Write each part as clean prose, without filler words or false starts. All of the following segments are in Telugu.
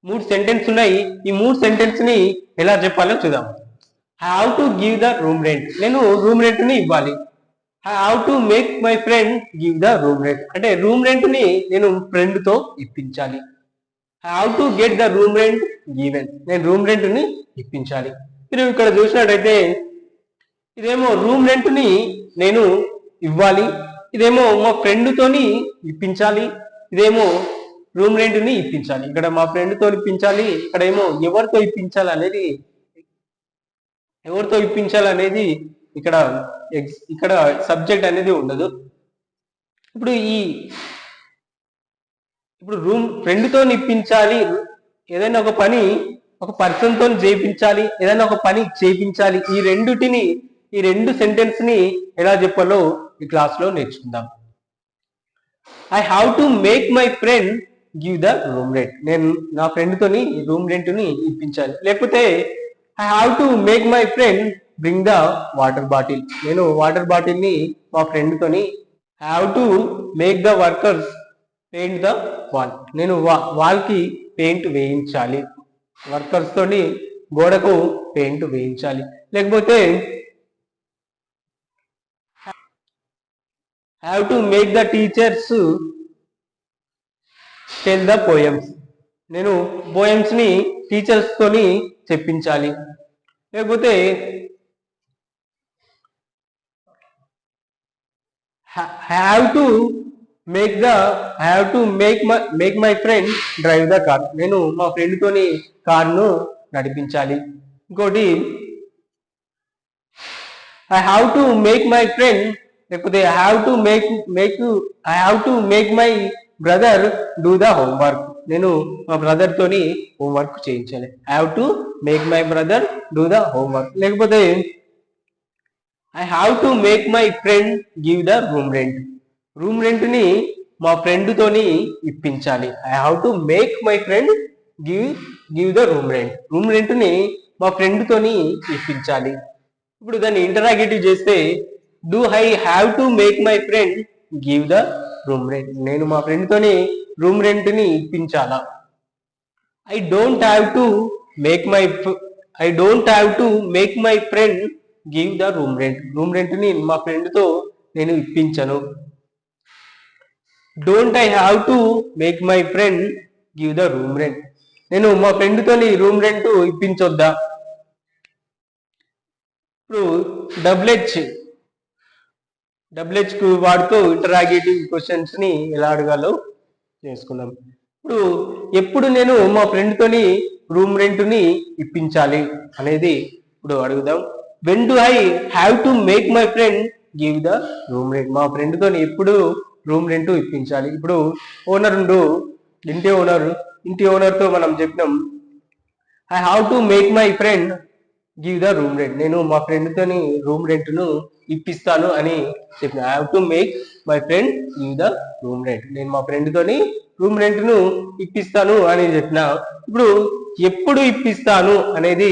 మూడు సెంటెన్స్ ఉన్నాయి. ఈ మూడు సెంటెన్స్ ని ఎలా చెప్పాలో చూద్దాం. Have to give the room rent, నేను రూమ్ రెంట్ ని ఇవ్వాలి. Have to make my friend give the room rent, అంటే రూమ్ రెంట్ ని నేను ఫ్రెండ్ తో ఇప్పించాలి. Have to get the room rent given, నేను రూమ్ రెంట్ ని ఇప్పించాలి. మీరు ఇక్కడ చూసినట్టయితే ఇదేమో రూమ్ రెంట్ ని నేను ఇవ్వాలి, ఇదేమో మా ఫ్రెండ్ తోని ఇప్పించాలి, ఇదేమో రూమ్ రెంట్ ని ఇప్పించాలి. ఇక్కడ మా ఫ్రెండ్ తో ఇప్పించాలి, ఇక్కడ ఏమో ఎవరితో ఇప్పించాలి అనేది ఇక్కడ ఇక్కడ సబ్జెక్ట్ అనేది ఉండదు. ఇప్పుడు రూమ్ ఫ్రెండ్ తో ఇప్పించాలి, ఏదైనా ఒక పని ఒక పర్సన్ తో చేయించాలి, ఏదైనా ఒక పని చేయించాలి. ఈ రెండు సెంటెన్స్ ని ఎలా చెప్పాలో ఈ క్లాస్ లో నేర్చుకుందాం. I have to make my friend give the room rent, నేను నా ఫ్రెండ్ తోని రూమ్ రెంట్ ని ఇప్పించాలి. లేకపోతే I have to make my friend bring the water bottle, నేను వాటర్ బాటిల్ ని మా ఫ్రెండ్ తోని. Have to make the workers paint the wall, నేను వాల్ కి పెయింట్ వేయించాలి, వర్కర్స్ తోని గోడకు పెయింట్ వేయించాలి. లేకపోతే have to make the teachers tell the poems, నేను పోయమ్స్ ని టీచర్స్ తోని చెప్పించాలి. లేకపోతే have to make my friend drive the car, నేను మా ఫ్రెండ్ తోని కార్ను నడిపించాలి. ఇంకోటి I have to make my friend, లేకపోతే I have to make my brother do the homework, నేను మా బ్రదర్ తోని హోంవర్క్ చేయించాలి. I have to make my brother do the homework. లేకపోతే I have to make my friend give the room rent, room rent ని మా ఫ్రెండ్ తోని ఇప్పించాలి. I have to make my friend give the room rent, room rent ని మా ఫ్రెండ్ తోని ఇప్పించాలి. ఇప్పుడు దాన్ని ఇంటరాగేటివ్ చేస్తే do I have to make my friend give the room rent, నేను మా ఫ్రెండ్ తోని రూమ్ రెంట్ ని ఇప్పించాలా. I don't have to make my friend give the room rent, room rent ని మా ఫ్రెండ్ తో నేను ఇప్పించను. Don't I have to make my friend give the room rent, నేను మా ఫ్రెండ్ తోని రూమ్ రెంట్ ఇప్పించొద్దా. ఇప్పుడు డబ్ల్యూహెచ్ కు వాడుతూ ఇంటరాగేటివ్ క్వశ్చన్స్ ని ఎలా అడగాలో చేసుకుందాం. ఇప్పుడు ఎప్పుడు నేను మా ఫ్రెండ్ తోని రూమ్ రెంట్ ని ఇప్పించాలి అనేది ఇప్పుడు అడుగుదాం. When do I have to make my friend give the room rent, మా ఫ్రెండ్ తోని ఎప్పుడు రూమ్ రెంట్ ఇప్పించాలి. ఇప్పుడు ఇంటి ఓనర్ తో మనం చెప్పినాం I have to make my friend give the room rent, నేను మా ఫ్రెండ్ తోని రూమ్ రెంట్ ను ఇప్పిస్తాను అని చెప్పిన. I have to make my friend give the room rent, నేను మా ఫ్రెండ్ తోని రూమ్ రెంట్ ను ఇప్పిస్తాను అని చెప్పిన. ఇప్పుడు ఎప్పుడు ఇప్పిస్తాను అనేది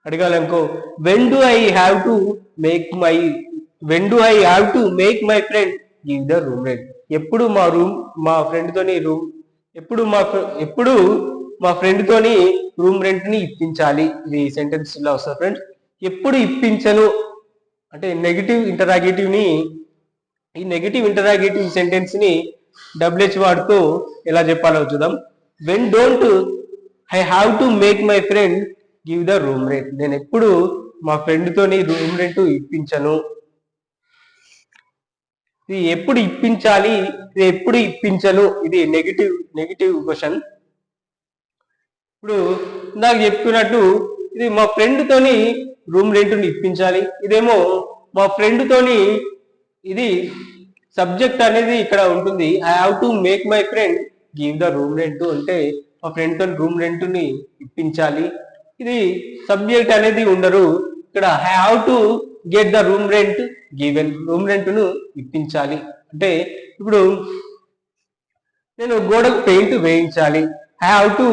అడగాలనుకో, when do I have to make my friend give the room rent, ఎప్పుడు మా ఫ్రెండ్ తోని రూమ్ రెంట్ ని ఇప్పించాలి. ఇది సెంటెన్స్ లో వస్తుంది ఫ్రెండ్స్. ఎప్పుడు ఇప్పించను అంటే ఈ నెగిటివ్ ఇంటరాగేటివ్ సెంటెన్స్ ని డబ్ల్యూహెచ్ వాడుతూ ఎలా చెప్పాలో చూద్దాం. When don't I have to make my friend give the room rent, నేను ఎప్పుడు మా ఫ్రెండ్ తోని రూమ్ రెంట్ ఇప్పించను. ఇది ఎప్పుడు ఇప్పించాలి, ఇది ఎప్పుడు ఇప్పించను, ఇది నెగిటివ్ క్వశ్చన్. ఇప్పుడు నాకు చెప్పినట్టు ఇది మా ఫ్రెండ్ తోని రూమ్ రెంట్ ని ఇప్పించాలి, ఇదేమో మా ఫ్రెండ్ తోని, ఇది సబ్జెక్ట్ అనేది ఇక్కడ ఉంటుంది. I have to make my friend give the room rent అంటే మా ఫ్రెండ్ తోని రూమ్ రెంట్ ని ఇప్పించాలి. ఇది సబ్జెక్ట్ అనేది ఉండరు. ఇక్కడ I have to get the room rent given, room rent ను ఇప్పించాలి. అంటే ఇప్పుడు నేను గోడకు పెయింట్ వేయించాలి. I have to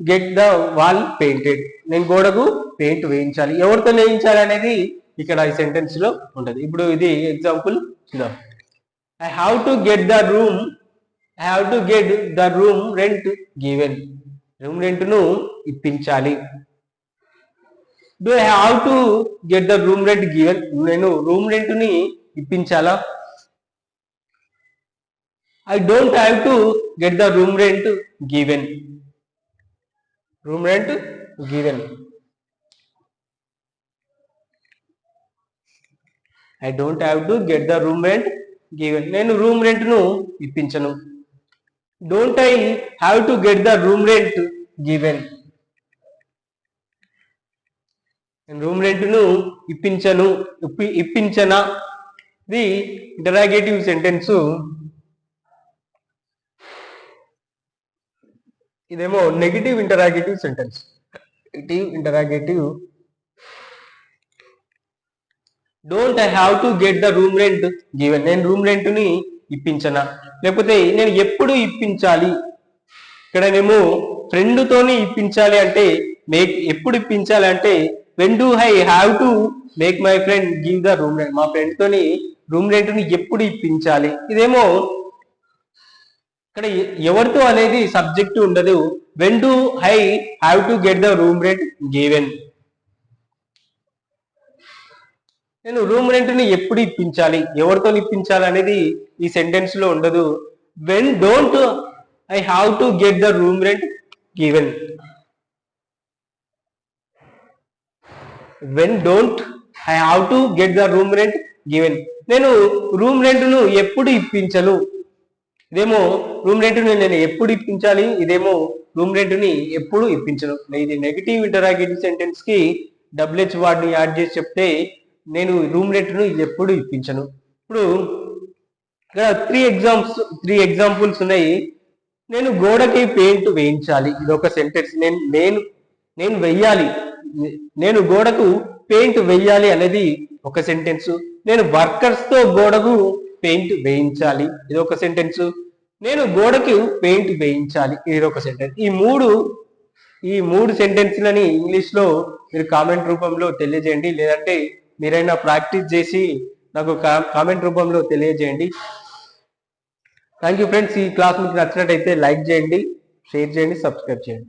get the wall painted, నేను గోడకు పెయింట్ వేయించాలి. ఎవరితో వేయించాలి అనేది ఇక్కడ ఈ సెంటెన్స్ లో ఉంటది. ఇప్పుడు ఇది ఎగ్జాంపుల్ చూద్దాం. I have to get the room rent given, room రెంట్ను ఇప్పించాలి. Do I have to get the room rent given? నేను రూమ్ రెంట్ని ఇప్పించాలా? I don't have to get the room rent given. Room rent given. I don't have to get the room rent given. నేను రూమ్ రెంట్ను ఇప్పించను. Don't I have to get the room rent given. నేను రూమ్ రెంట్ను ఇప్పించను, ఇప్పించనా? ఇది ఇంటరాగేటివ్ సెంటెన్స్. ఇదేమో negative interrogative sentence. Negative interrogative. Don't I have to get the room rent given. నేను రూమ్ రెంట్ని ఇప్పించనా? లేకపోతే నేను ఎప్పుడు ఇప్పించాలి? ఇక్కడనేమో ఫ్రెండ్తోని ఇప్పించాలి అంటే ఎప్పుడు ఇప్పించాలి అంటే when do I have to make my friend give the room rent. మా ఫ్రెండ్ తోని రూమ్ రెంట్ని ఎప్పుడు ఇప్పించాలి? ఇదేమో ఇక్కడ ఎవరితో అనేది సబ్జెక్టు ఉండదు. When do I have to get the room rent given. నేను రూమ్ రెంట్ని ఎప్పుడు ఇప్పించాలి, ఎవరితో ఇప్పించాలి అనేది ఈ సెంటెన్స్ లో ఉండదు. When don't I have to get the room rent given. When don't I have to get the room rent given. నేను రూమ్ రెంట్ను ఎప్పుడు ఇప్పించను. ఇదేమో రూమ్ రెంట్ని నేను ఎప్పుడు ఇప్పించాలి, ఇదేమో రూమ్ రెంట్ని ఎప్పుడు ఇప్పించను. ఇది నెగిటివ్ ఇంటరాగేటివ్ సెంటెన్స్ కి డబ్ల్యూహెచ్ వర్డ్ని యాడ్ చేసి చెప్తే నేను రూమ్ రెంట్ను ఎప్పుడు ఇప్పించను. ఇప్పుడు ఇక్కడ త్రీ ఎగ్జాంపుల్స్ ఉన్నాయి. నేను గోడకి పెయింట్ వేయించాలి, ఇది ఒక సెంటెన్స్. నేను వెయ్యాలి, నేను గోడకు పెయింట్ వెయ్యాలి అనేది ఒక సెంటెన్స్. నేను వర్కర్స్ తో గోడకు పెయింట్ వేయించాలి, ఇది ఒక సెంటెన్స్. నేను గోడకు పెయింట్ వేయించాలి, ఇది ఒక సెంటెన్స్. ఈ మూడు సెంటెన్స్లని ఇంగ్లీష్ లో మీరు కామెంట్ రూపంలో తెలియజేయండి, లేదంటే మీరైనా ప్రాక్టీస్ చేసి నాకు కామెంట్ రూపంలో తెలియజేయండి. Thank you friends. ఈ క్లాస్ మీకు నచ్చినట్టయితే లైక్ చేయండి, షేర్ చేయండి, సబ్స్క్రైబ్ చేయండి.